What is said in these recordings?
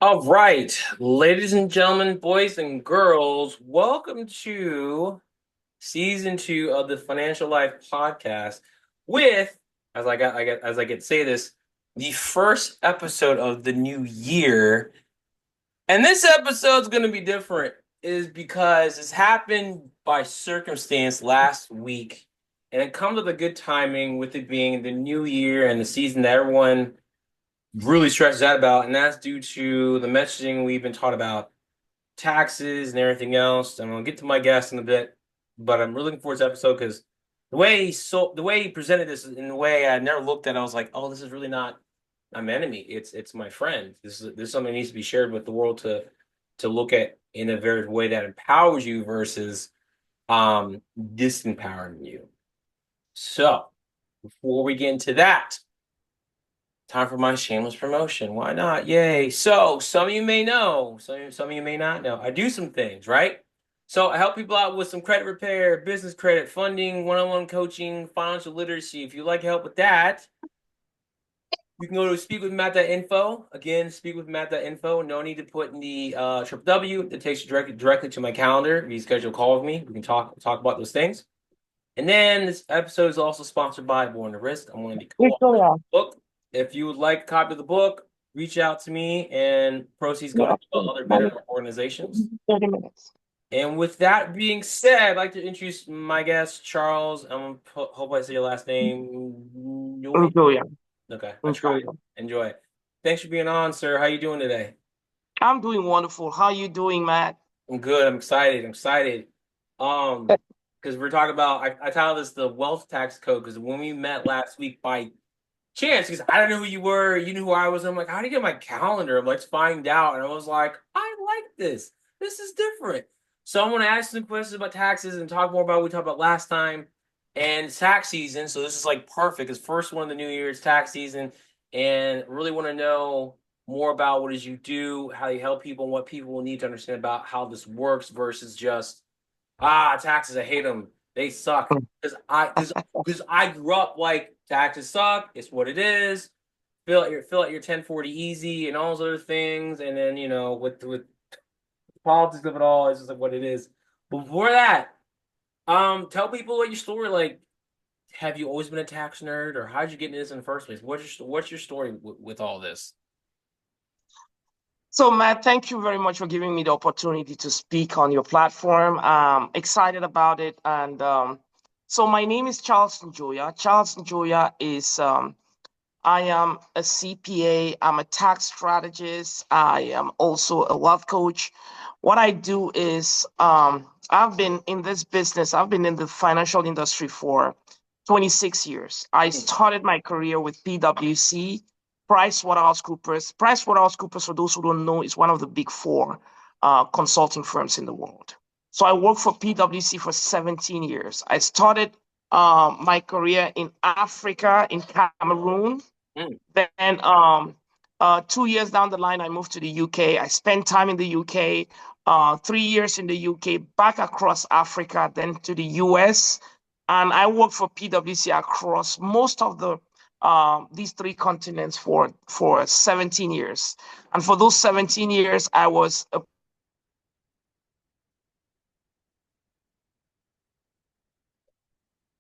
All right, ladies and gentlemen, boys and girls, welcome to season two of the Financial Life podcast with, as I get to say this, the first episode of the new year. And this episode's going to be different, is because it's happened by circumstance last week, and it comes with a good timing with it being the new year and the season that everyone really stresses out about, and that's due to the messaging we've been taught about taxes and everything else. I'm gonna get to my guest in a bit, but I'm really looking forward to this episode because the way he presented this in a way I never looked at. I was like, oh, this is really not my enemy. It's my friend. This is something that needs to be shared with the world to look at in a very way that empowers you versus disempowering you. So before we get into that, time for my shameless promotion. Why not? Yay. So, some of you may know, some of you may not know. I do some things, right? So, I help people out with some credit repair, business credit, funding, one-on-one coaching, financial literacy. If you'd like help with that, you can go to speakwithmatt.info. Again, speakwithmatt.info. No need to put in the triple W. That takes you directly to my calendar. If you schedule a call with me, we can talk about those things. And then this episode is also sponsored by Born to Risk. I'm one of the co-authors of Victoria, the book. If you would like a copy of the book, reach out to me, and proceeds go yeah, to other better organizations. 30 minutes. And with that being said, I'd like to introduce my guest, Charles. Hope I say your last name. Njoya? Victoria, Okay, I tried. Victoria. Enjoy. Thanks for being on, sir. How you doing today? I'm doing wonderful. How you doing, Matt? I'm good. I'm excited. I'm excited. Because we're talking about I titled this the wealth tax code because when we met last week by chance, because I don't know who you were, you knew who I was. I'm like, how do you get my calendar? I'm like, let's find out. And I was like, I like this. This is different. So I'm gonna ask some questions about taxes and talk more about what we talked about last time. And it's tax season, so this is like perfect. It's first one of the new year, it's tax season, and really want to know more about what it is you do, how you help people, and what people will need to understand about how this works versus just taxes. I hate them. They suck. Because I grew up like taxes suck. It's what it is. Fill out your 1040 easy and all those other things, and then with politics of it all, it's just like what it is. But before that, tell people what your story like. Have you always been a tax nerd, or how'd you get into this in the first place? What's your story with all this? So, Matt, thank you very much for giving me the opportunity to speak on your platform. Excited about it. And so, my name is Charles Njoya. Charles Njoya is, I am a CPA. I'm a tax strategist. I am also a wealth coach. What I do is, I've been in this business, I've been in the financial industry for 26 years. I started my career with PwC, PricewaterhouseCoopers. PricewaterhouseCoopers, for those who don't know, is one of the big four consulting firms in the world. So I worked for PwC for 17 years. I started my career in Africa, in Cameroon. Mm. Then 2 years down the line, I moved to the UK. I spent time in the UK, 3 years in the UK, back across Africa, then to the US. And I worked for PwC across most of these three continents for 17 years. And for those 17 years, I was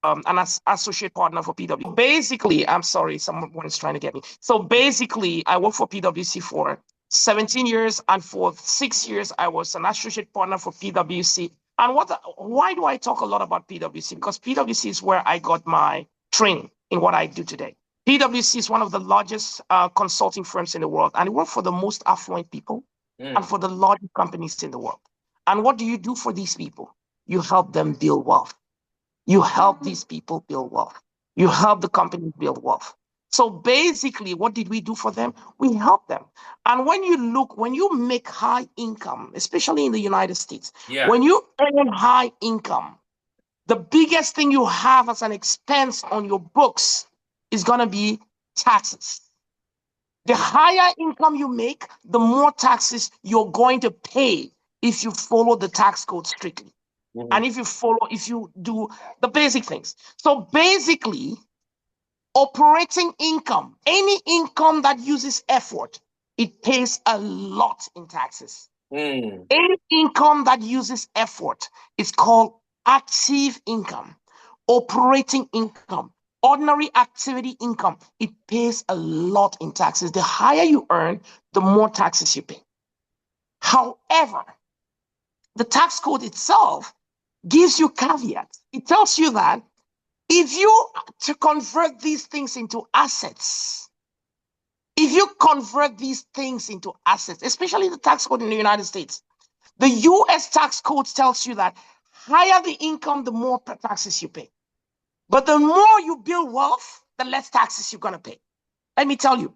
an associate partner for PwC. Basically, I'm sorry, someone is trying to get me. So basically, I worked for PwC for 17 years, and for 6 years, I was an associate partner for PwC. And why do I talk a lot about PwC? Because PwC is where I got my training in what I do today. PwC is one of the largest consulting firms in the world, and it works for the most affluent people and Mm. for the largest companies in the world. And what do you do for these people? You help them build wealth. You help these people build wealth. You help the company build wealth. So basically, what did we do for them? We help them. And when you make high income, especially in the United States, Yeah. when you earn high income, the biggest thing you have as an expense on your books is going to be taxes. The Mm. higher income you make, the more taxes you're going to pay if you follow the tax code strictly. Mhm. And if you do the basic things. So basically, operating income, any income that uses effort, it pays a lot in taxes. Mm. Any income that uses effort is called active income, operating income, ordinary activity income. It pays a lot in taxes. The higher you earn, the more taxes you pay. However, the tax code itself gives you caveats. It tells you that if you to convert these things into assets, if you convert these things into assets, especially the tax code in the United States, the US tax code tells you that higher the income, the more taxes you pay. But the more you build wealth, the less taxes you're going to pay. Let me tell you,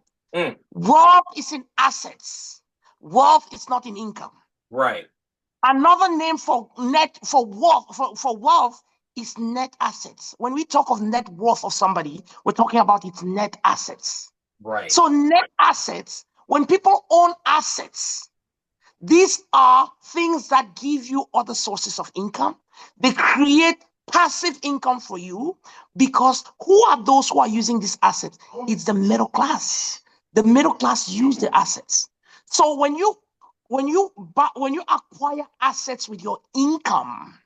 wealth is in assets. Wealth is not in income. Right. Another name for wealth is net assets. When we talk of net worth of somebody, we're talking about its net assets. Right. So net assets, when people own assets, these are things that give you other sources of income. They create passive income for you because who are those who are using these assets? It's the middle class. The middle class use the assets. So when you acquire assets with your income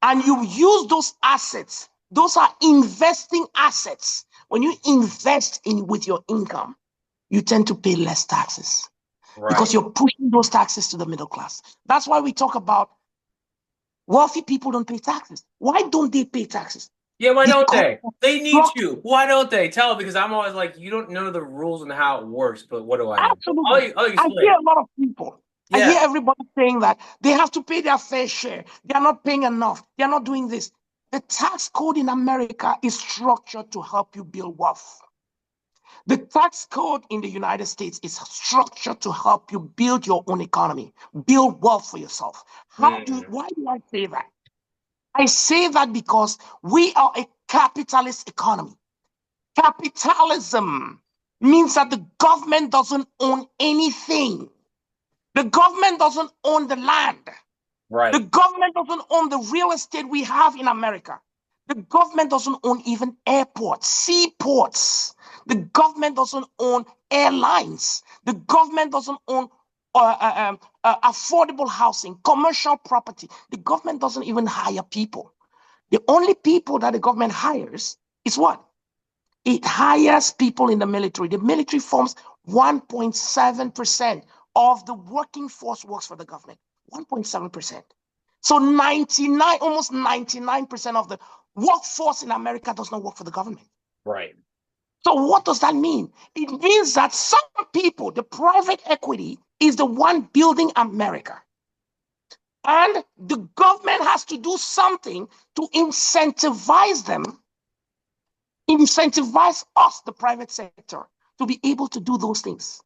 and you use those assets, those are investing assets. When you invest in with your income, you tend to pay less taxes. Right. Because you're pushing those taxes to the middle class. That's why we talk about wealthy people don't pay taxes. Why don't they pay taxes? Yeah, why don't Because they? They need you. Why don't they? Tell because I'm always like, you don't know the rules and how it works, but what do I know? absolutely. I'll I hear explain. a lot of people. I Yeah. hear everybody saying that they have to pay their fair share. They're not paying enough. They're not doing this. The tax code in America is structured to help you build wealth. The tax code in the United States is structured to help you build your own economy, build wealth for yourself. Why do I say that? I say that because we are a capitalist economy. Capitalism means that the government doesn't own anything. The government doesn't own the land. Right. The government doesn't own the real estate we have in America. The government doesn't own even airports, seaports. The government doesn't own airlines. The government doesn't own affordable housing, commercial property. The government doesn't even hire people. The only people that the government hires is what? It hires people in the military. The military forms 1.7% of the working force works for the government. 1.7%. So 99, almost 99% of the workforce in America does not work for the government. Right. So what does that mean? It means that some people, the private equity, is the one building America. And the government has to do something to incentivize them, incentivize us, the private sector, to be able to do those things.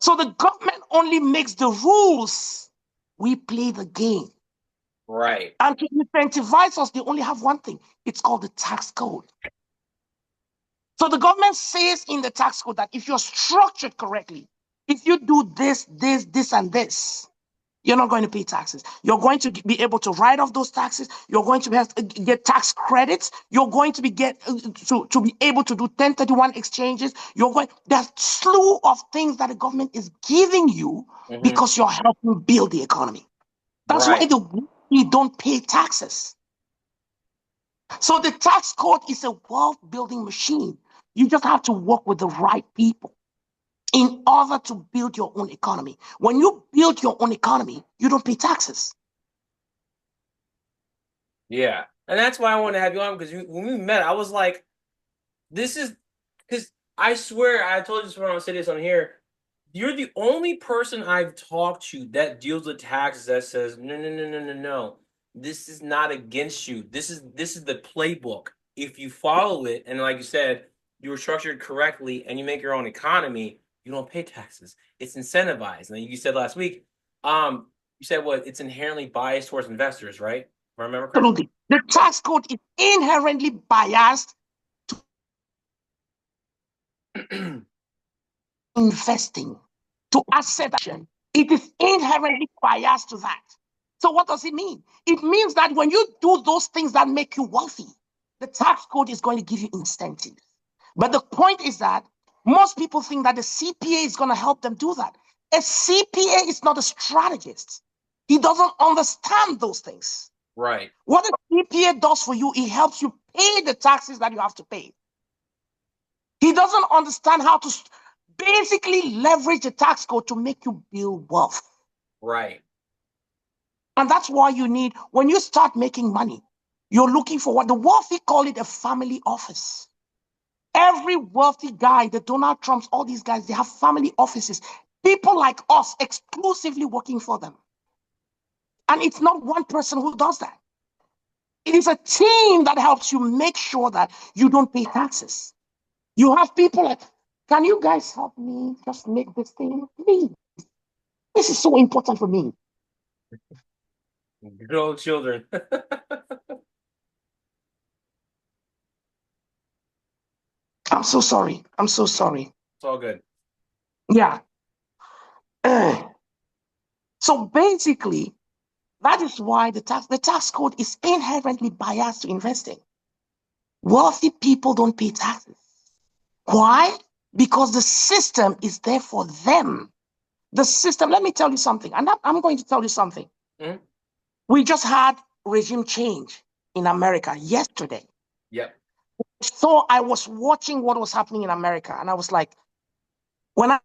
So the government only makes the rules. We play the game. Right. And to incentivize us, they only have one thing. It's called the tax code. So the government says in the tax code that if you're structured correctly, if you do this, and this, you're not going to pay taxes. You're going to be able to write off those taxes. You're going to have to get tax credits. You're going to be to be able to do 1031 exchanges. There's a slew of things that the government is giving you because you're helping build the economy. That's why we don't pay taxes. So the tax code is a wealth building machine. You just have to work with the right people in order to build your own economy. When you build your own economy, you don't pay taxes. Yeah. And that's why I want to have you on because when we met, I was like, this is because I swear I told you this when I said this on here. You're the only person I've talked to that deals with taxes that says, no, no, no, no, no, no. This is not against you. This is the playbook. If you follow it, and like you said, you were structured correctly and you make your own economy, you don't pay taxes. It's incentivized. And you said last week, you said what? It's inherently biased towards investors, right? If I remember correctly. Absolutely. The tax code is inherently biased to investing, to asset action. It is inherently biased to that. So what does it mean? It means that when you do those things that make you wealthy, the tax code is going to give you incentives. But the point is that Most people think that the CPA is going to help them do that. A CPA is not a strategist. He doesn't understand those things. Right. What a CPA does for you, it helps you pay the taxes that you have to pay. He doesn't understand how to basically leverage the tax code to make you build wealth. Right. And that's why you need, when you start making money, you're looking for what the wealthy call it a family office. Every wealthy guy, the Donald Trumps, all these guys, they have family offices. People like us exclusively working for them. And it's not one person who does that. It is a team that helps you make sure that you don't pay taxes. You have people like, can you guys help me just make this thing? Please. This is so important for me. Good old children. I'm so sorry. I'm so sorry. It's all good. Yeah. So basically, that is why the tax code is inherently biased to investing. Wealthy people don't pay taxes. Why? Because the system is there for them. The system, let me tell you something, and I'm going to tell you something. Mm-hmm. We just had regime change in America yesterday. Yep. So I was watching what was happening in America, and I was like, when I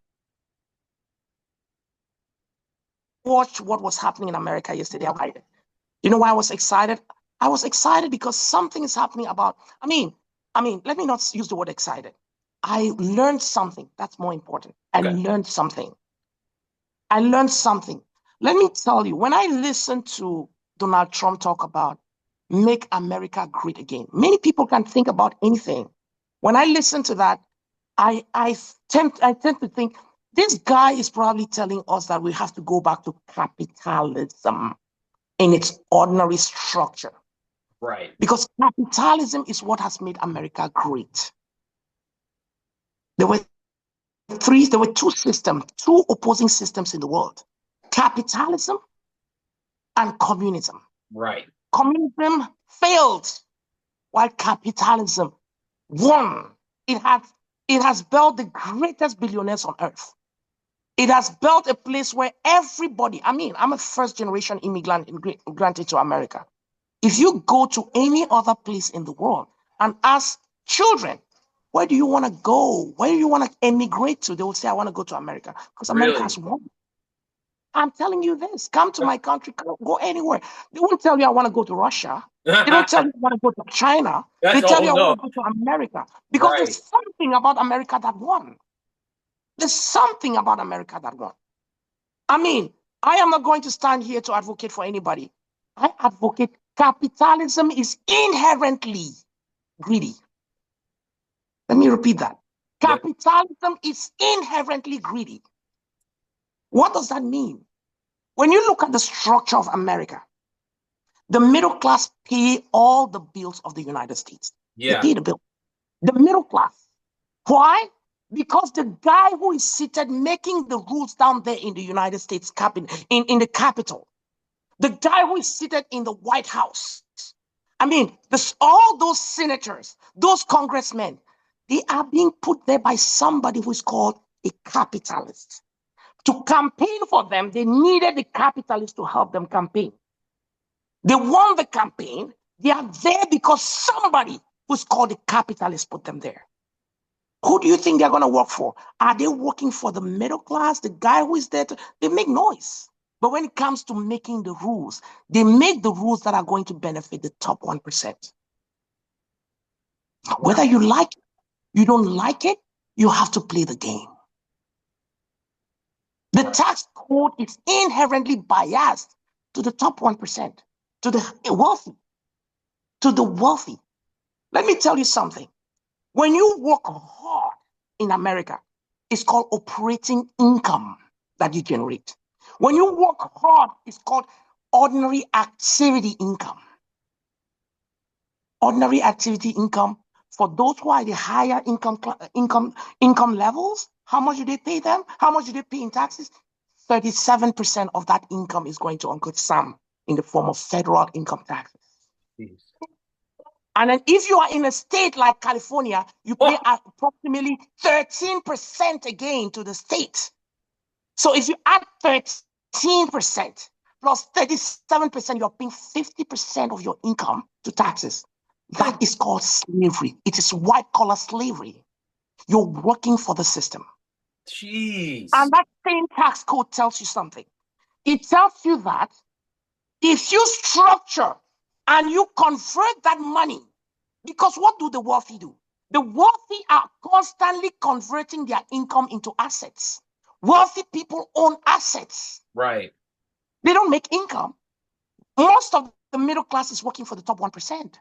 watched what was happening in America yesterday, you know why I was excited? I was excited because something is happening about, I mean, let me not use the word excited. I learned something. That's more important. Okay. I learned something. Let me tell you, when I listened to Donald Trump talk about make America great again, many people can think about anything. When I listen to that, I tend to think this guy is probably telling us that we have to go back to capitalism in its ordinary structure. Right. Because capitalism is what has made America great. There were two opposing systems in the world: capitalism and communism. Right. Communism failed while capitalism won. It has built the greatest billionaires on earth. It has built a place where everybody, I'm a first generation immigrant into America. If you go to any other place in the world and ask children, where do you want to go? Where do you want to emigrate to? They will say, I want to go to America because America Really? has won. I'm telling you this. Come to my country. Go anywhere. They won't tell you I want to go to Russia. They don't tell you I want to go to China. They That's tell you all I want no. to go to America because Right. there's something about America that won. There's something about America that won. I am not going to stand here to advocate for anybody. I advocate capitalism is inherently greedy. Let me repeat that. Yep. Capitalism is inherently greedy. What does that mean? When you look at the structure of America, the middle class pay all the bills of the United States. They Yeah. pay the bill. The middle class. Why? Because the guy who is seated making the rules down there in the United States cabinet, in the Capitol, the guy who is seated in the White House, all those senators, those congressmen, they are being put there by somebody who is called a capitalist. To campaign for them, they needed the capitalist to help them campaign. They won the campaign. They are there because somebody who's called a capitalist put them there. Who do you think they're going to work for? Are they working for the middle class, the guy who is there? They make noise. But when it comes to making the rules, they make the rules that are going to benefit the top 1%. Whether you like it, you don't like it, you have to play the game. The tax code is inherently biased to the top 1%, to the wealthy, Let me tell you something. When you work hard in America, it's called operating income that you generate. When you work hard, it's called ordinary activity income. Ordinary activity income, for those who are the higher income levels, how much do they pay them? How much do they pay in taxes? 37% of that income is going to Uncle Sam in the form of federal income taxes. Jeez. And then if you are in a state like California, you pay Oh, approximately 13% again to the state. So if you add 13% plus 37%, you're paying 50% of your income to taxes. That is called slavery. It is white collar slavery. You're working for the system. jeez. And that same tax code tells you something. It tells you that if you structure and you convert that money, because what do the wealthy do? The wealthy are constantly converting their income into assets. Wealthy people own assets. Right. They don't make income. Most of the middle class is working for the top 1%.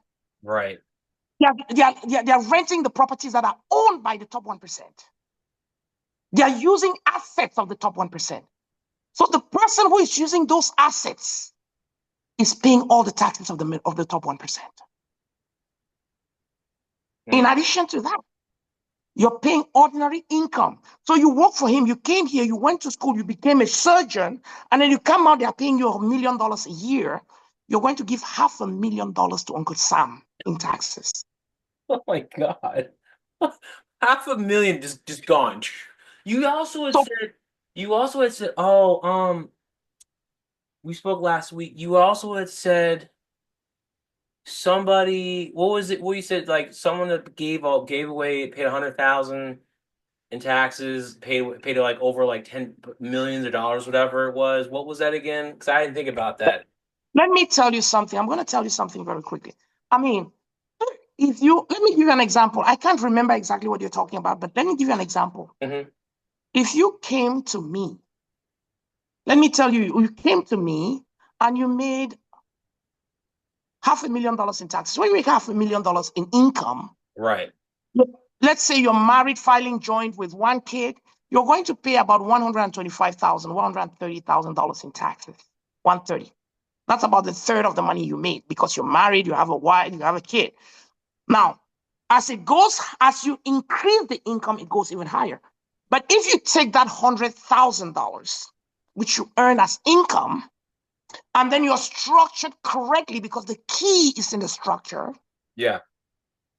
Right. They are renting the properties that are owned by the top 1%. They are using assets of the top 1%. So the person who is using those assets is paying all the taxes of the top 1%. In Mm. addition to that, you're paying ordinary income. So you work for him, you came here, you went to school, you became a surgeon, and then you come out, they're paying you $1 million a year. You're going to give $500,000 to Uncle Sam in taxes. Oh my God. Half a million just gone. You also had So said oh, we spoke last week. You also had said somebody, what was it? What you said, like someone that gave away, paid 100,000 in taxes, paid like over like 10 millions of dollars, whatever it was. What was that again? Because I didn't think about that. let me tell you something. I'm going to tell you something very quickly. I mean, let me give you an example. I can't remember exactly what you're talking about, but let me give you an example. Hmm. If you came to me, let me tell you, you came to me and you made $500,000 in taxes. When you make $500,000 in income, Right. let's say you're married, filing joint with one kid, you're going to pay about $125,000, $130,000 in taxes. 130. That's about the third of the money you made because you're married, you have a wife, you have a kid. Now, as you increase the income, it goes even higher. But if you take that $100,000, which you earn as income, and then you're structured correctly because the key is in the structure, Yeah.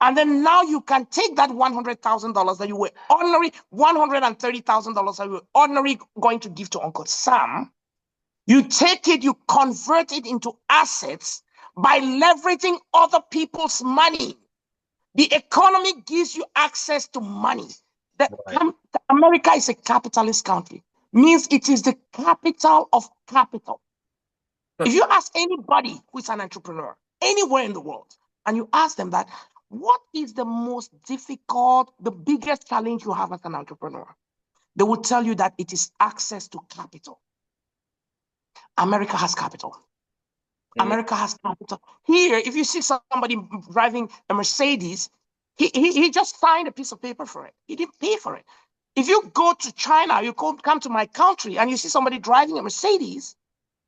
and then now you can take that $100,000 that you were ordinary, $130,000 that you were ordinary going to give to Uncle Sam. You take it, you convert it into assets by leveraging other people's money. The economy gives you access to money. Right. America is a capitalist country, means it is the capital of capital. If you ask anybody who is an entrepreneur anywhere in the world, and you ask them that, what is the most difficult, the biggest challenge you have as an entrepreneur? They will tell you that it is access to capital. America has capital. Mm. America has capital. Here, if you see somebody driving a Mercedes, he just signed a piece of paper for it. He didn't pay for it. If you go to China, you come to my country, and you see somebody driving a Mercedes,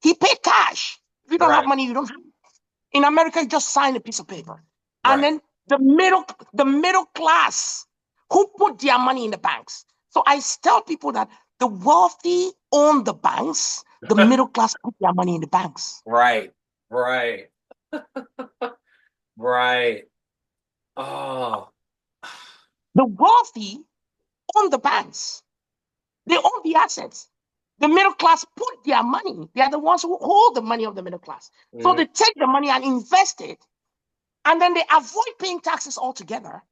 he paid cash. If you don't have Right. money, you don't have. In America, you just sign a piece of paper. And Right. then the middle class who put their money in the banks. So I tell people that the wealthy own the banks, the middle class put their money in the banks. Right. Right. Right. Oh. The wealthy own the banks. They own the assets. The middle class put their money. They are the ones who hold the money of the middle class. So Mm. they take the money and invest it, and then they avoid paying taxes altogether.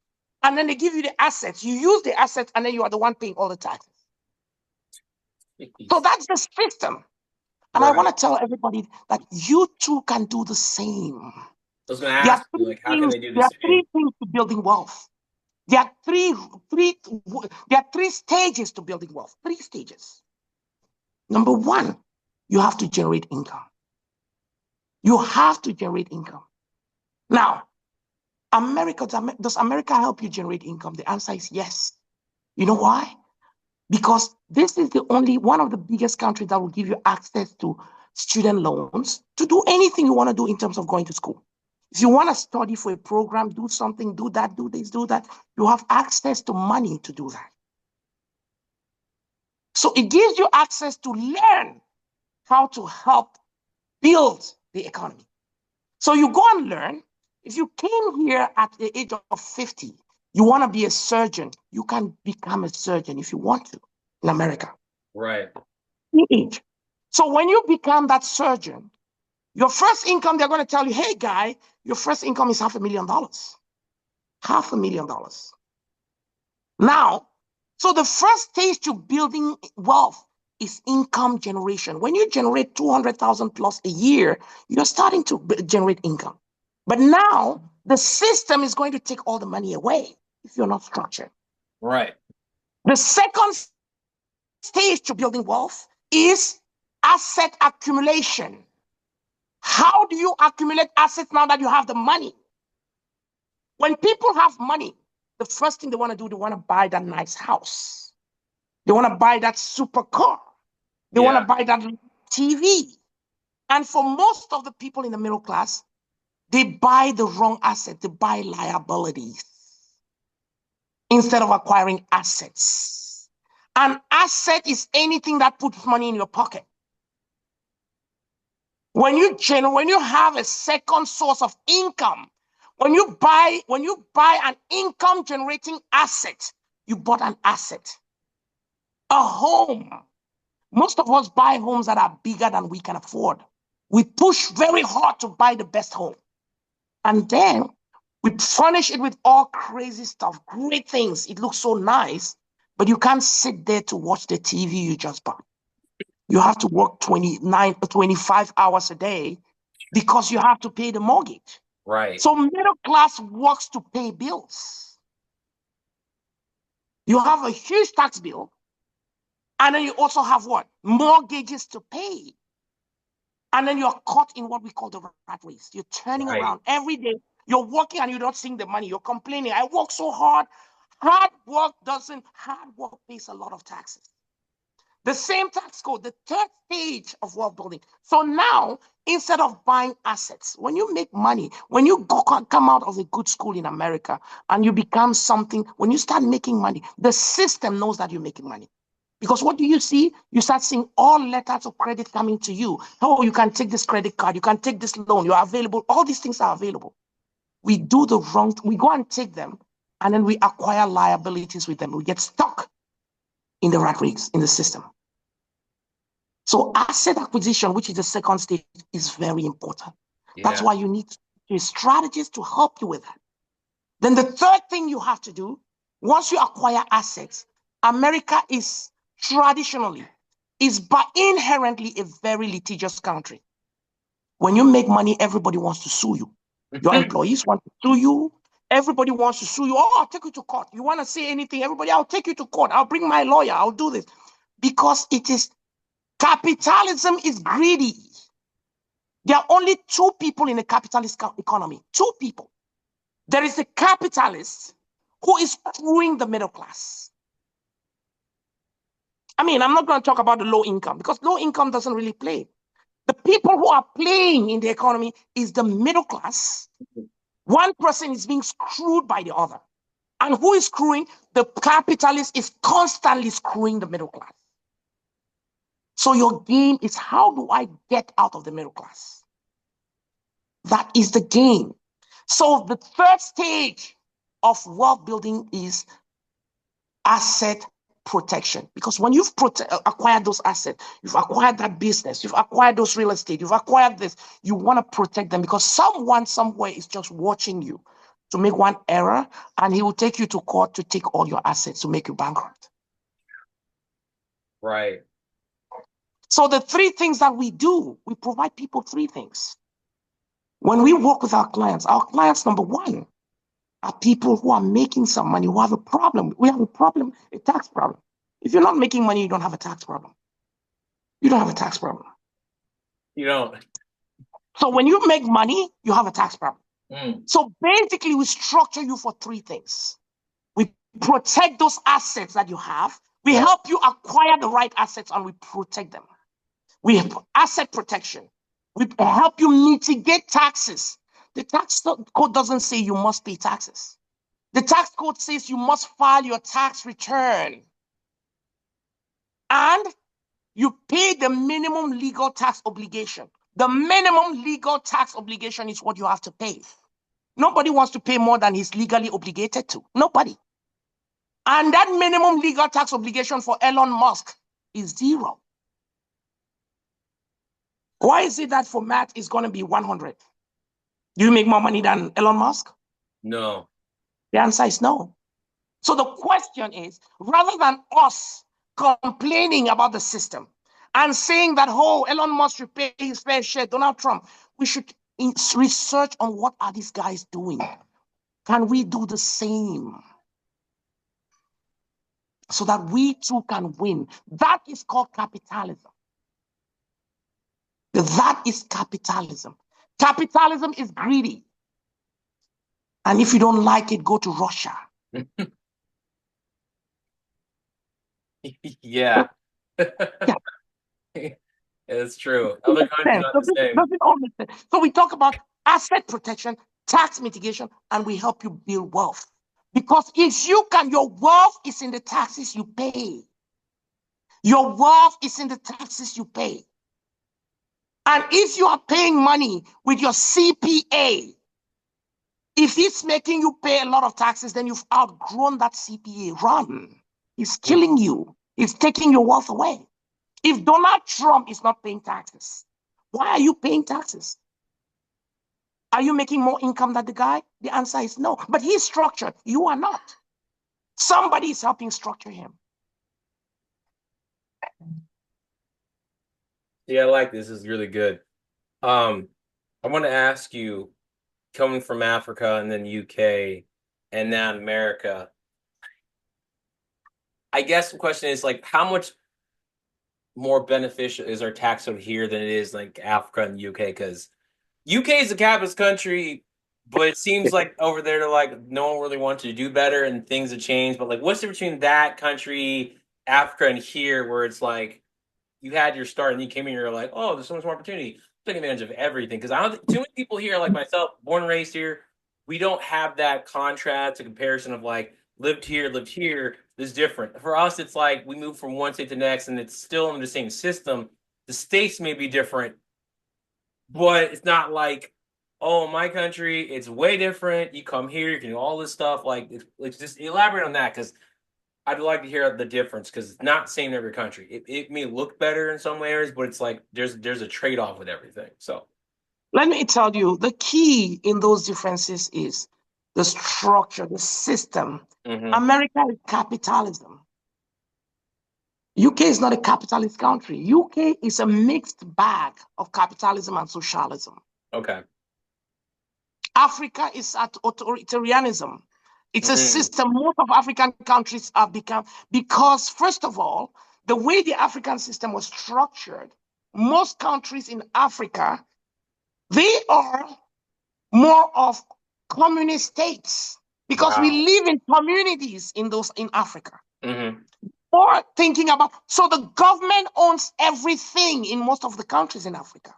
And then they give you the assets. You use the assets, and then you are the one paying all the taxes. So Jeez. that's the system. And I want Right. to tell everybody that you too can do the same. I was going to There are ask you, three like, how can things. they do the There are three same? things to building wealth. There are there are three stages to building wealth. Three stages. Number one, you have to generate income. You have to generate income. Now, does America help you generate income? The answer is yes. You know why? Because this is the only one of the biggest countries that will give you access to student loans to do anything you want to do in terms of going to school. If you want to study for a program, do something, do that, do this, do that, you have access to money to do that. So it gives you access to learn how to help build the economy. So you go and learn, If you came here at the age of 50, you want to be a surgeon, you can become a surgeon if you want to in America. Right. Age. So when you become that surgeon, your first income, they're going to tell you, hey, guy, your first income is $500,000. $500,000. Now, so the first stage to building wealth is income generation. When you generate 200,000 plus a year, you're starting to generate income. But now the system is going to take all the money away if you're not structured. Right. The second stage to building wealth is asset accumulation. How do you accumulate assets now that you have the money? When people have money, the first thing they want to do, they want to buy that nice house. They want to buy that super car. They want to buy that TV. And for most of the people in the middle class, they buy the wrong asset. They buy liabilities instead of acquiring assets. An asset is anything that puts money in your pocket. When you have a second source of income, when you buy an income generating asset, you bought an asset. A home. Most of us buy homes that are bigger than we can afford. We push very hard to buy the best home. And then we furnish it with all crazy stuff, great things. It looks so nice, but you can't sit there to watch the TV you just bought. You have to work 25 hours a day because you have to pay the mortgage. Right. So middle class works to pay bills. You have a huge tax bill, and then you also have what? Mortgages to pay. And then you're caught in what we call the rat race. You're turning around every day. You're working and you're not seeing the money. You're complaining. I work so hard. Hard work pays a lot of taxes. The same tax code, the third stage of wealth building. So now, instead of buying assets, when you make money, when you come out of a good school in America and you become something, when you start making money, the system knows that you're making money. Because what do you see? You start seeing all letters of credit coming to you. Oh, you can take this credit card. You can take this loan. You are available. All these things are available. We do the wrong, we go and take them, and then we acquire liabilities with them. We get stuck in the rat race, in the system. So asset acquisition, which is the second stage, is very important. Yeah. That's why you need a strategist to help you with that. Then the third thing you have to do, once you acquire assets, America is traditionally, by inherently a very litigious country. When you make money, everybody wants to sue you. Your employees want to sue you. Everybody wants to sue you. Oh, I'll take you to court. You want to say anything? Everybody, I'll take you to court. I'll bring my lawyer. I'll do this. Because capitalism is greedy. There are only two people in a capitalist economy. Two people. There is a capitalist who is screwing the middle class. I mean, I'm not going to talk about the low income because low income doesn't really play. The people who are playing in the economy is the middle class. One person is being screwed by the other. And who is screwing? The capitalist is constantly screwing the middle class. So your game is, how do I get out of the middle class? That is the game. So the third stage of wealth building is asset protection. Because when you've acquired those assets, you've acquired that business, you've acquired those real estate, you've acquired this, you want to protect them because someone somewhere is just watching you to make one error, and he will take you to court to take all your assets to make you bankrupt. Right. So the three things that we do, we provide people three things. When we work with our clients, number one, are people who are making some money, who have a problem. We have a problem, a tax problem. If you're not making money, you don't have a tax problem. You don't have a tax problem. You don't. So when you make money, you have a tax problem. So basically, we structure you for three things. We protect those assets that you have. We help you acquire the right assets and we protect them. We have asset protection. We help you mitigate taxes. The tax code doesn't say you must pay taxes. The tax code says you must file your tax return. And you pay the minimum legal tax obligation. The minimum legal tax obligation is what you have to pay. Nobody wants to pay more than he's legally obligated to. Nobody. And that minimum legal tax obligation for Elon Musk is 0. Why is it that for Matt it's going to be 100? Do you make more money than Elon Musk? No. The answer is no. So the question is, rather than us complaining about the system and saying that, oh, Elon Musk should pay his fair share, Donald Trump, we should research on what are these guys doing. Can we do the same? So that we too can win. That is called capitalism. That is capitalism. Capitalism is greedy. And if you don't like it, go to Russia. Yeah. It's true. Other countries are not the same. So we talk about asset protection, tax mitigation, and we help you build wealth. Because if you can, your wealth is in the taxes you pay. Your wealth is in the taxes you pay. And if you are paying money with your CPA, if it's making you pay a lot of taxes, then you've outgrown that CPA. Run. It's killing you. It's taking your wealth away. If Donald Trump is not paying taxes, why are you paying taxes? Are you making more income than the guy? The answer is no. But he's structured. You are not. Somebody is helping structure him. Yeah, I like this. This is really good. I want to ask you, coming from Africa and then UK and now America, I guess the question is like, how much more beneficial is our tax code here than it is like Africa and UK? Because UK is a capitalist country, but it seems like over there they're like no one really wants to do better and things have changed. But like, what's the difference between that country, Africa, and here, where it's like you had your start and you came in, you're like, oh, there's so much more opportunity. Take advantage of everything. Because I don't think too many people here, like myself, born and raised here, we don't have that contrast, a comparison of like lived here, is different. For us, it's like we move from one state to the next, and it's still in the same system. The states may be different, but it's not like, oh, my country, it's way different. You come here, you can do all this stuff. Like, it's just elaborate on that because I'd like to hear the difference because it's not the same in every country. It may look better in some areas, but it's like there's a trade off with everything. So let me tell you, the key in those differences is the structure, the system. America is capitalism. UK is not a capitalist country. UK is a mixed bag of capitalism and socialism. Okay. Africa is at authoritarianism. It's a system most of African countries have become, because first of all, the way the African system was structured, most countries in Africa, they are more of communist states because we live in communities in Africa. Or thinking about, so the government owns everything in most of the countries in Africa.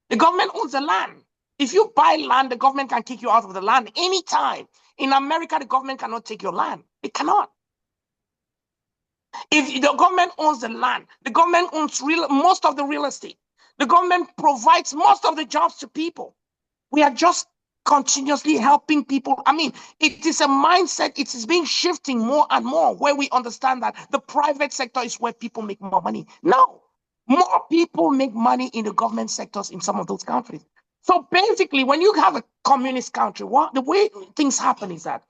The government owns the land. If you buy land, the government can kick you out of the land anytime. In America, the government cannot take your land. It cannot. If the government owns the land, the government owns most of the real estate. The government provides most of the jobs to people. We are just continuously helping people. I mean, it is a mindset. It is being shifting more and more where we understand that the private sector is where people make more money. No, more people make money in the government sectors in some of those countries. So basically, when you have a communist country, the way things happen is that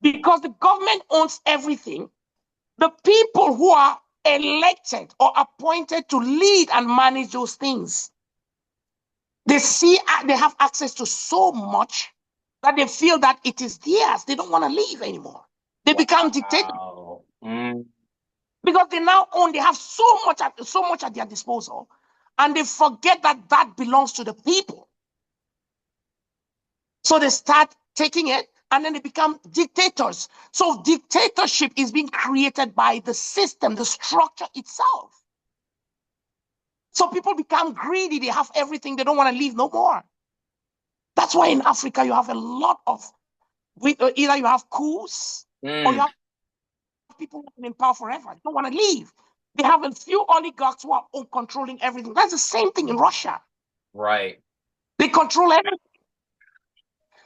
because the government owns everything, the people who are elected or appointed to lead and manage those things, they have access to so much that they feel that it is theirs. They don't want to leave anymore. They become dictators because they now own. They have so much at their disposal, and they forget that belongs to the people. So they start taking it, and then they become dictators. So dictatorship is being created by the system, the structure itself. So people become greedy. They have everything. They don't want to leave no more. That's why in Africa you have a lot of, either you have coups or you have people who are in power forever. They don't want to leave. They have a few oligarchs who are controlling everything. That's the same thing in Russia. Right. They control everything.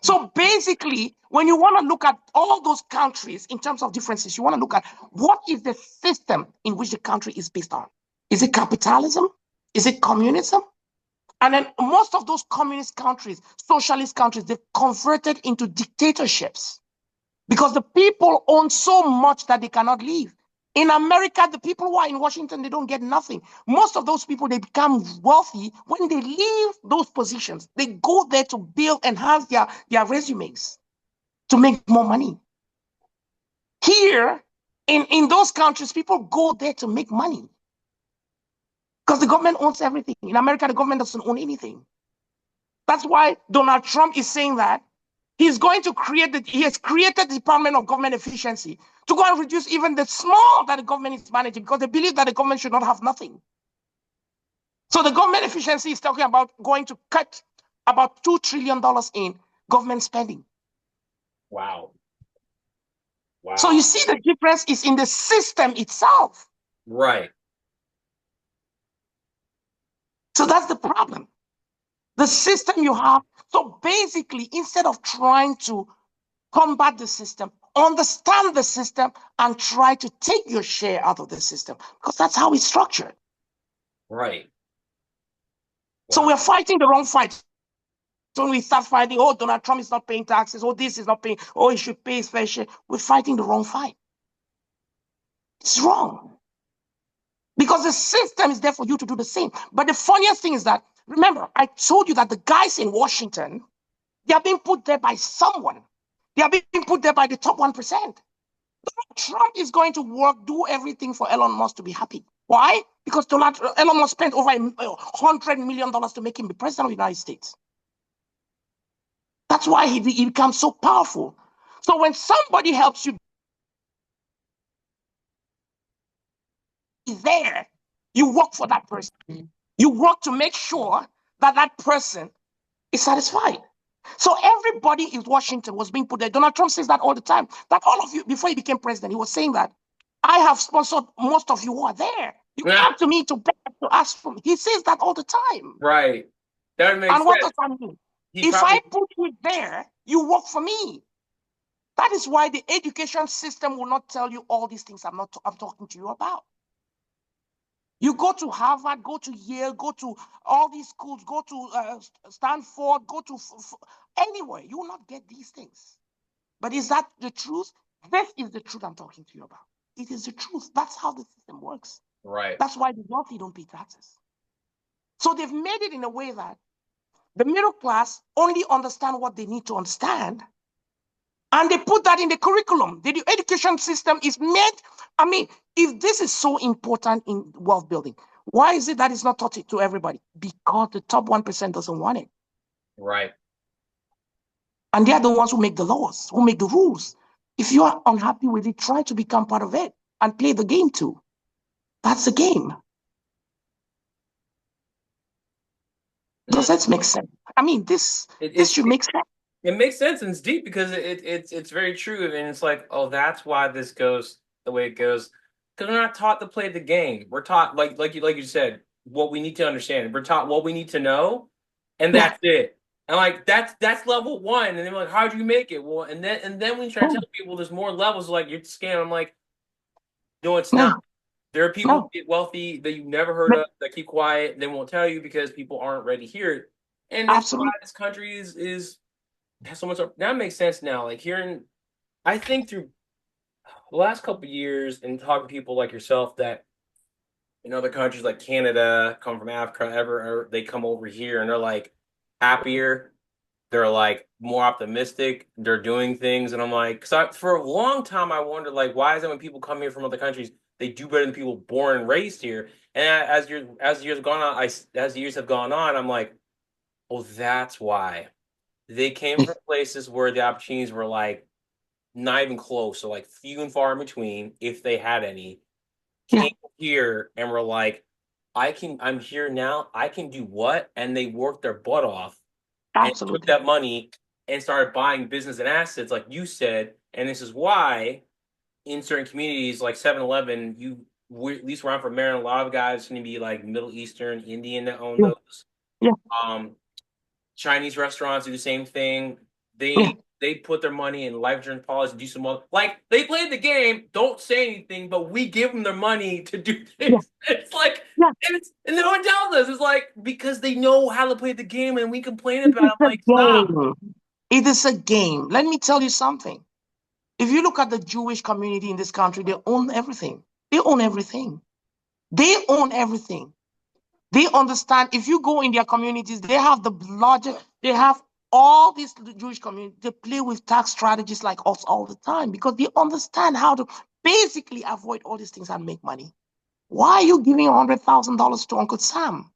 So basically, when you want to look at all those countries in terms of differences, you want to look at what is the system in which the country is based on. Is it capitalism? Is it communism? And then most of those communist countries, socialist countries, they've converted into dictatorships because the people own so much that they cannot leave. In America, the people who are in Washington, they don't get nothing. Most of those people, they become wealthy when they leave those positions. They go there to build, enhance their resumes to make more money. Here, in those countries, people go there to make money because the government owns everything. In America, the government doesn't own anything. That's why Donald Trump is saying that he's going to he has created the Department of Government Efficiency to go and reduce even the small that the government is managing because they believe that the government should not have nothing. So the government efficiency is talking about going to cut about $2 trillion in government spending. Wow. Wow. So you see the difference is in the system itself. Right. So that's the problem. The system you have. So basically, instead of trying to combat the system, understand the system, and try to take your share out of the system, because that's how it's structured. Right. Wow. So we're fighting the wrong fight. So when we start fighting, oh, Donald Trump is not paying taxes, oh, this is not paying, oh, he should pay his fair share. We're fighting the wrong fight. It's wrong. Because the system is there for you to do the same. But the funniest thing is that, remember, I told you that the guys in Washington, they are being put there by someone. They are being put there by the top 1%. Trump is going to do everything for Elon Musk to be happy. Why? Because Elon Musk spent over $100 million to make him the president of the United States. That's why he becomes so powerful. So when somebody helps you there, you work for that person. You work to make sure that that person is satisfied. So everybody in Washington was being put there. Donald Trump says that all the time. That all of you, before he became president, he was saying that I have sponsored most of you who are there. You come to me to beg, to ask for me. He says that all the time. Right. That makes sense. And what does that mean? If I put you there, you work for me. That is why the education system will not tell you all these things I'm talking to you about. You go to Harvard, go to Yale, go to all these schools, go to Stanford, go to anywhere. You will not get these things. But is that the truth? This is the truth I'm talking to you about. It is the truth. That's how the system works. Right. That's why the wealthy don't pay taxes. So they've made it in a way that the middle class only understand what they need to understand. And they put that in the curriculum. The education system is made. I mean, if this is so important in wealth building, why is it that it's not taught to everybody? Because the top 1% doesn't want it. Right. And they are the ones who make the laws, who make the rules. If you are unhappy with it, try to become part of it and play the game too. That's the game. Does that make sense? I mean, this should make sense. It makes sense and it's deep because it's very true. And it's like, oh, that's why this goes the way it goes. Because we're not taught to play the game. We're taught, like you said, what we need to understand. We're taught what we need to know, and that's it. And like that's level one. And they're like, how'd you make it? Well, and then when you try to tell people there's more levels, like you're scamming. I'm like, no, it's not. There are people who get wealthy that you've never heard of that keep quiet. They won't tell you because people aren't ready to hear it. And that's why this country is has so much. That makes sense now. Like hearing, I think through the last couple of years and talking to people like yourself that in other countries like Canada, come from Africa, or they come over here and they're like happier. They're like more optimistic. They're doing things, and I'm like, because for a long time I wondered like, why is it when people come here from other countries they do better than people born and raised here? And as years have gone on, as years have gone on, I'm like, oh, that's why they came from places where the opportunities were like not even close, so like few and far in between, if they had any. Came here and were like, I'm here now. I can do what? And they worked their butt off and took that money and started buying business and assets, like you said. And this is why in certain communities like 7-Eleven, at least where I'm from Maryland, a lot of guys going to be like Middle Eastern, Indian that own those. Chinese restaurants do the same thing. Yeah, they put their money in life insurance policy, do some other, like they played the game, don't say anything, but we give them their money to do yeah, things. It's like, yeah. and no one tells us. It's like because they know how to play the game, and we complain It about is it. I'm a like, stop. game. It is a game. Let me tell you something. If you look at the Jewish community in this country, they own everything. They own everything. They own everything. They understand. If you go in their communities, they have the largest, they have all these Jewish communities, they play with tax strategies like us all the time because they understand how to basically avoid all these things and make money. Why are you giving $100,000 to Uncle Sam?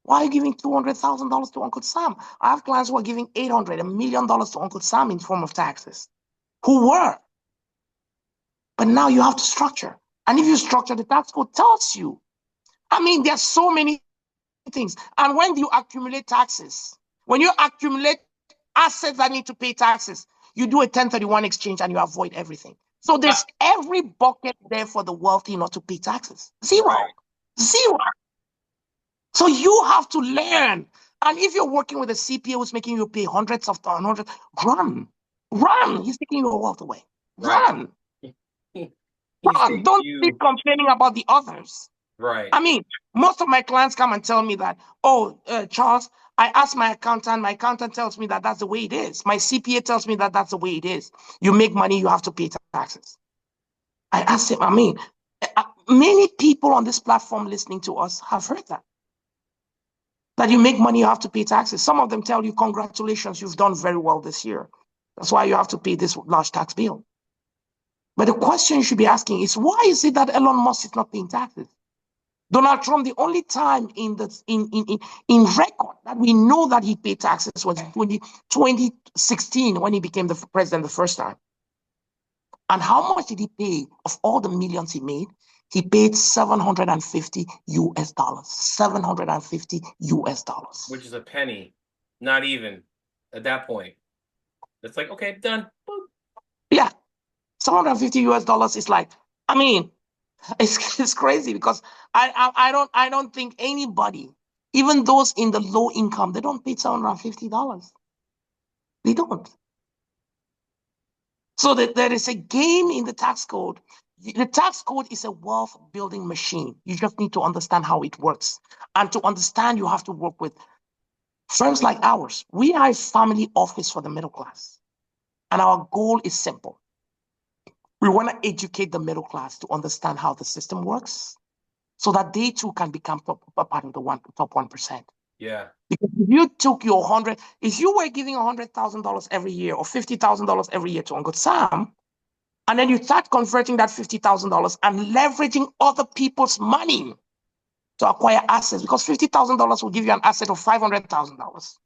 Why are you giving $200,000 to Uncle Sam? I have clients who are giving $800,000 to Uncle Sam in form of taxes. Who were? But now you have to structure. And if you structure, the tax code tells you. I mean, there's so many things. And when you accumulate taxes, when you accumulate assets that need to pay taxes, you do a 1031 exchange and you avoid everything. So Uh, there's every bucket there for the wealthy not to pay taxes. Zero. right. Zero. So you have to learn. And if you're working with a CPA who's making you pay hundreds of hundreds, run. Run. He's taking your wealth away. Right. Run. He's Run. taking Don't keep you complaining about the others. right. I mean, most of my clients come and tell me that, oh, Charles, I asked my accountant tells me that that's the way it is. My CPA tells me that that's the way it is. You make money, you have to pay taxes. I asked him, I mean, many people on this platform listening to us have heard that. That you make money, you have to pay taxes. Some of them tell you, congratulations, you've done very well this year. That's why you have to pay this large tax bill. But the question you should be asking is, why is it that Elon Musk is not paying taxes? Donald Trump, the only time in record that we know that he paid taxes was 2016 when he became the president the first time. And how much did he pay of all the millions he made? He paid 750 US dollars. 750 US Which dollars. is a penny, not even at that point. It's like, okay, done. Boop. Yeah, 750 US dollars is like, I mean, it's crazy because I don't think anybody, even those in the low income, they don't pay $750. They don't. So that there is a game in the tax code. The tax code is a wealth building machine. You just need to understand how it works. And to understand, you have to work with firms like ours. We are a family office for the middle class. And our goal is simple. We want to educate the middle class to understand how the system works so that they too can become part of the top 1%. Yeah. Because if you took your 100, if you were giving $100,000 every year or $50,000 every year to Uncle Sam, and then you start converting that $50,000 and leveraging other people's money to acquire assets, because $50,000 will give you an asset of $500,000.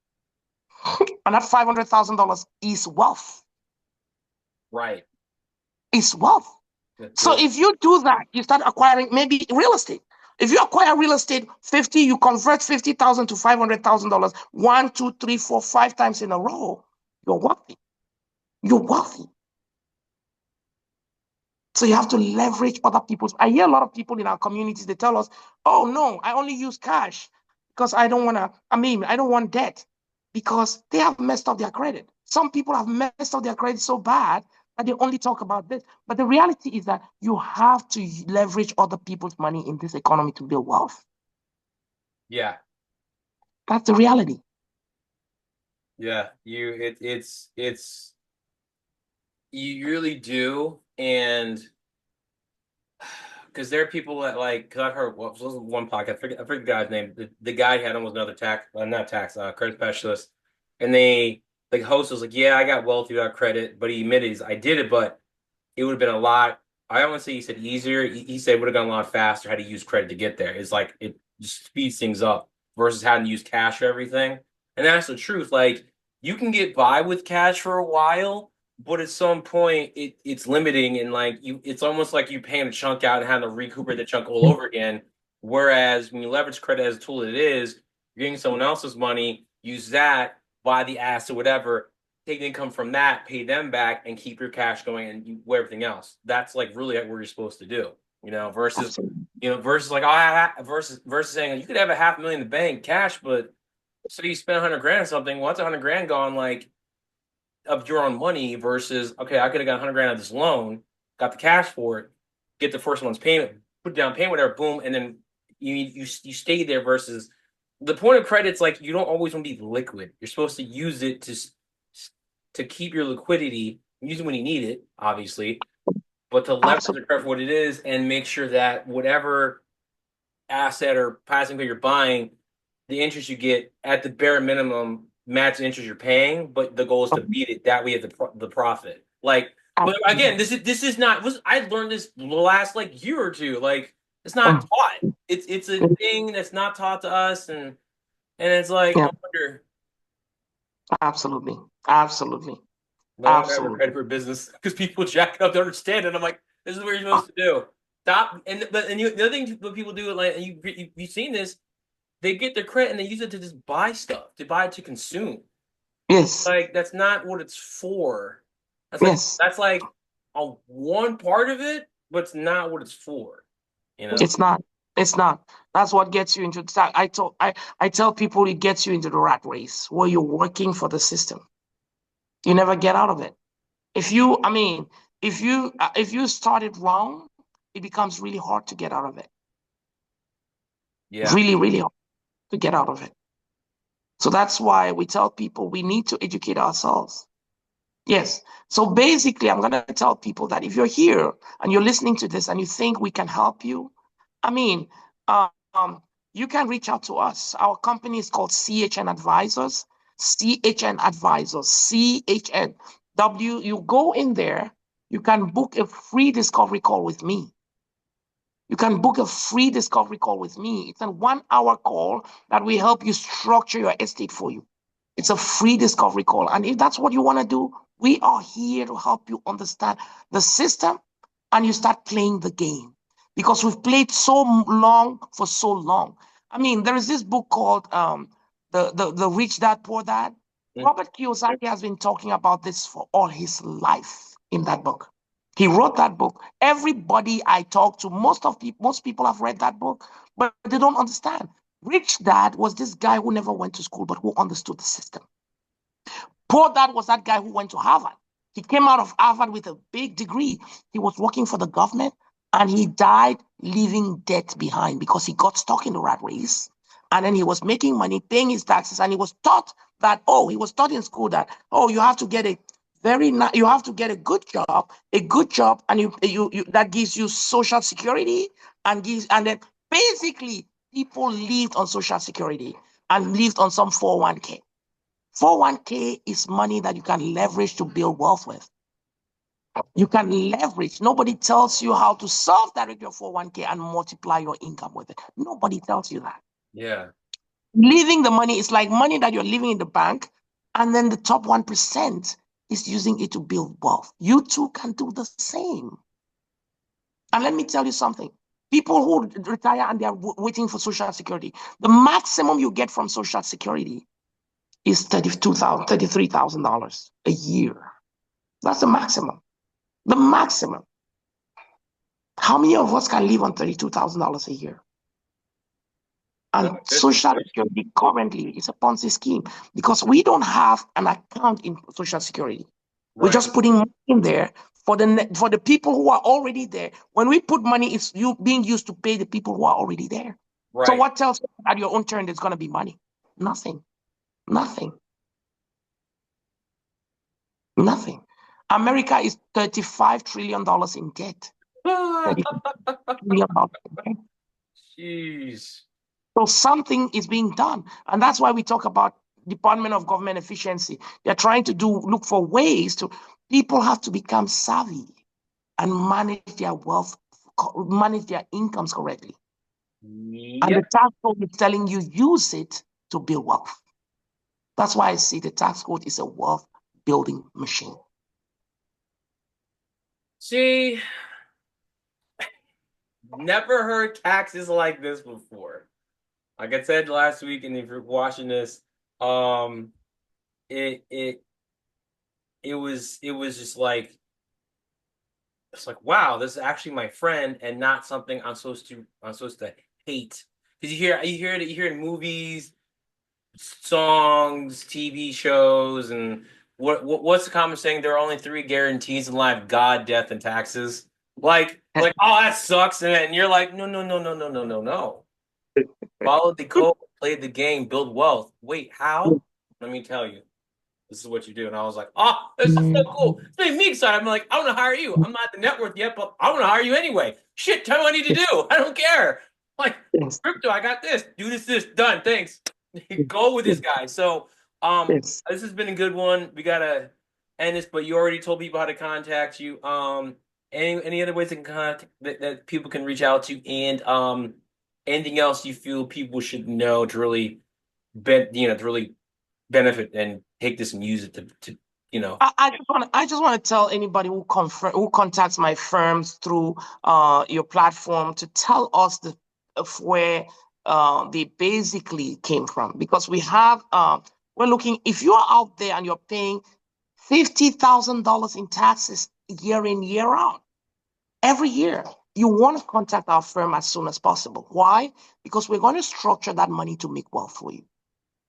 And that $500,000 is wealth. Right. Is wealth. That So build. if you do that, you start acquiring maybe real estate. If you acquire real estate 50, you convert 50,000 to $500,000, one, two, three, four, 5 times in a row, you're wealthy. You're wealthy. So you have to leverage other people's. I hear a lot of people in our communities, they tell us, oh no, I only use cash because I don't want to, I don't want debt because they have messed up their credit. Some people have messed up their credit so bad that they only talk about this. But the reality is that you have to leverage other people's money in this economy to build wealth. Yeah. That's the reality. Yeah. It's you really do. And because there are people that like, because I've heard what was one podcast, I forget the guy's name. The guy had almost another tax, not tax, credit specialist. And the host was like, yeah, I got wealthy without credit, but he admitted, I did it, but it would have been a lot. I don't want to say he said easier. He said it would have gone a lot faster had to use credit to get there. It's like it just speeds things up versus having to use cash for everything. And that's the truth. Like you can get by with cash for a while, but at some point it's limiting and like it's almost like you paying a chunk out and having to recuperate the chunk all over again. Whereas when you leverage credit as a tool it is, you're getting someone else's money, use that, buy the asset, whatever, take the income from that, pay them back, and keep your cash going and you everything else. That's like really what you're supposed to do, versus Absolutely. versus like versus saying you could have a half million in the bank cash, but so you spend 100 grand on something. What's 100 grand gone? Like of your own money versus, okay, I could have got 100 grand out of this loan, got the cash for it, get the first month's payment, put down payment, whatever, boom, and then you stay there versus the point of credit's like you don't always want to be liquid. You're supposed to use it to keep your liquidity, use it when you need it, obviously, but to leverage the Absolutely. credit for what it is and make sure that whatever asset or passing good you're buying, the interest you get at the bare minimum match the interest you're paying, but the goal is to beat it. That way, you have the profit. Like, but Absolutely. again, this is not. I learned this last like year or two. Like, it's not Mm. taught. It's a thing that's not taught to us, and it's like Yeah, no wonder absolutely. Absolutely. no wonder I have a Absolutely. credit for business because people jack it up to understand it. I'm like, this is what you're supposed to do. Stop. The other thing what people do, like you've seen this, they get their credit and they use it to just buy stuff, to buy it to consume. Yes. Like that's not what it's for. That's like Yes. that's like a one part of it, but it's not what it's for. You know? It's not. It's not. That's what gets you into that. I tell people it gets you into the rat race where you're working for the system. You never get out of it. If you, I mean, if you started wrong, it becomes really hard to get out of it. Yeah. Really, really hard to get out of it. So that's why we tell people we need to educate ourselves. Yes. So basically, I'm going to tell people that if you're here and you're listening to this and you think we can help you, I mean, um, you can reach out to us. Our company is called CHN Advisors. CHN Advisors. CHN. You go in there, you can book a free discovery call with me. You can book a free discovery call with me. It's a 1 hour call that will help you structure your estate for you. It's a free discovery call. And if that's what you want to do, we are here to help you understand the system and you start playing the game because we've played so long for so long. I mean, there is this book called the Rich Dad Poor Dad. Mm. Robert Kiyosaki has been talking about this for all his life in that book. He wrote that book. Everybody I talk to, most people have read that book, but they don't understand. Rich Dad was this guy who never went to school, but who understood the system. Poor Dad was that guy who went to Harvard. He came out of Harvard with a big degree. He was working for the government and he died leaving debt behind because he got stuck in the rat race. And then he was making money, paying his taxes, and he was taught that, oh, he was taught in school that, oh, you have to get you have to get a good job, and you that gives you social security and then basically people lived on social security and lived on some 401k. 401k is money that you can leverage to build wealth with. You can leverage. Nobody tells you how to self-direct your 401k and multiply your income with it. Nobody tells you that. Yeah. Leaving the money is like money that you're leaving in the bank, and then the top 1% is using it to build wealth. You too can do the same. And let me tell you something. People who retire and they're waiting for Social Security, the maximum you get from Social Security is $33,000 a year. That's the maximum. The maximum. How many of us can live on $32,000 a year? No, And good Social question. Security currently is a Ponzi scheme because we don't have an account in Social Security. We're Right. just putting money in there for the people who are already there. When we put money, it's you being used to pay the people who are already there. So Right. what tells you at your own turn there's going to be money? Nothing. Nothing. Nothing. America is $35 trillion in debt. $35 trillion in debt. Jeez. So something is being done. And that's why we talk about Department of Government efficiency. They're trying to look for ways to, people have to become savvy and manage their wealth, manage their incomes correctly. And the Yep. tax code is telling you use it to build wealth. That's why I say the tax code is a wealth building machine. See, never heard taxes like this before. Like I said last week, and if you're watching this, um, it it it was just like it's like wow, this is actually my friend and not something I'm supposed to hate. Because you hear it in movies, songs, TV shows, and what's the common saying? There are only three guarantees in life: God, death, and taxes. Like, oh, that sucks. And you're like, no, no, no, no, no, no, no, no. Follow the code, play the game, build wealth. Wait, how? Let me tell you. This is what you do. And I was like, oh, this is so cool. It's made me excited. I'm like, I want to hire you. I'm not at the net worth yet, but I want to hire you anyway. Shit, tell me what I need to do. I don't care. Like, Yes, crypto, I got this. Do this, done. Thanks. Go with this yes, guy. So, yes. this has been a good one. We gotta end this, but you already told people how to contact you. Any other ways they can contact that people can reach out to, and anything else you feel people should know to really to really benefit and take this and use it to you know. I just want to tell anybody who contacts my firms through your platform to tell us of where they basically came from, because we're looking, if you are out there and you're paying $50,000 in taxes year in, year out, every year, you want to contact our firm as soon as possible. Why? Because we're going to structure that money to make wealth for you.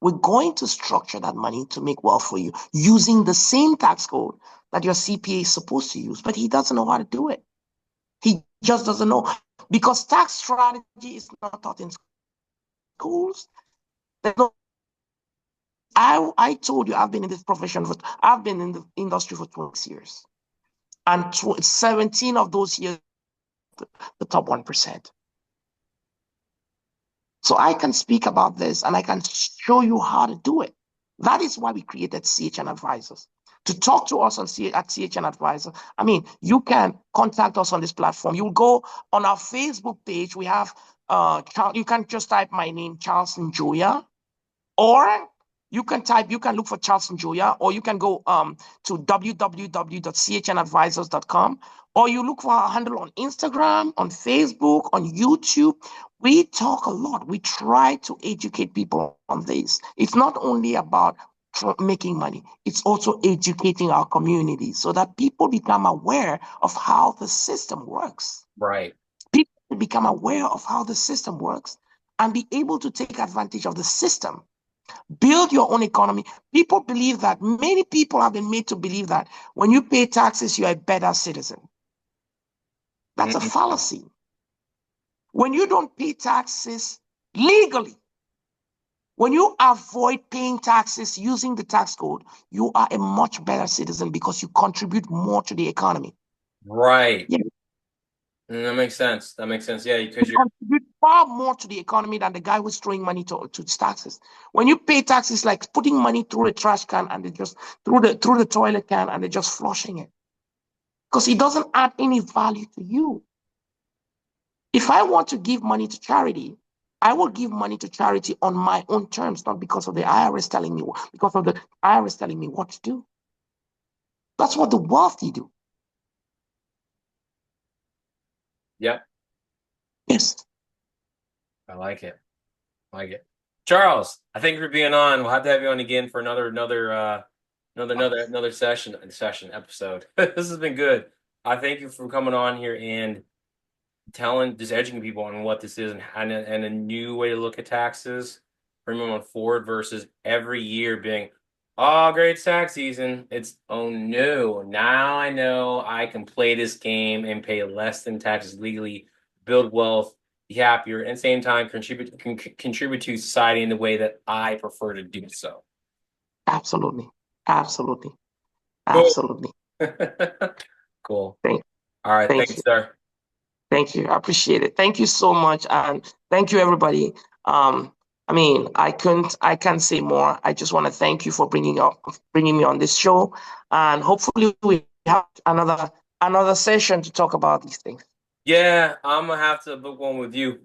We're going to structure that money to make wealth for you using the same tax code that your CPA is supposed to use, but he doesn't know how to do it. He just doesn't know, because tax strategy is not taught in schools. No, I told you I've been in this profession I've been in the industry for 20 years, and 17 of those years, the top 1%. So I can speak about this and I can show you how to do it. That is why we created CHN Advisors. To talk to us at CHN Advisor, I mean, you can contact us on this platform. You'll go on our Facebook page. We have, you can just type my name, Charles Njoya, or you can look for Charles Njoya, or you can go to www.chnadvisors.com, or you look for our handle on Instagram, on Facebook, on YouTube. We talk a lot. We try to educate people on this. It's not only about making money, it's also educating our community so that people become aware of how the system works. Right. People become aware of how the system works and be able to take advantage of the system. Build your own economy. Many people have been made to believe that when you pay taxes, you're a better citizen. That's a Mhm. fallacy. When you don't pay taxes legally, when you avoid paying taxes using the tax code, you are a much better citizen because you contribute more to the economy. Right. Yeah. That makes sense. That makes sense. Yeah, because You you're contribute far more to the economy than the guy who's throwing money to taxes. When you pay taxes, like putting money through a trash can and they just through the toilet can and they're just flushing it, because it doesn't add any value to you. If I want to give money to charity, I will give money to charity on my own terms, not because of the IRS telling me, because of the IRS telling me what to do. That's what the wealthy do. yep. Yes. I like it. I like it. Charles, I thank you for being on. We'll have to have you on again for another session episode. This has been good. I thank you for coming on here and just educating people on what this is and a new way to look at taxes from moving forward versus every year being, oh, great, it's tax season. It's, oh no, now I know I can play this game and pay less than taxes legally, build wealth, be happier, and at the same time contribute to society in the way that I prefer to do so. Absolutely. Absolutely. Cool. Absolutely. Cool. Thank, All right. thank Thanks, you. sir. Thank you. I appreciate it. Thank you so much. And thank you, everybody. I mean, I can't say more. I just want to thank you for bringing me on this show. And hopefully we have another session to talk about these things. Yeah, I'm gonna have to book one with you.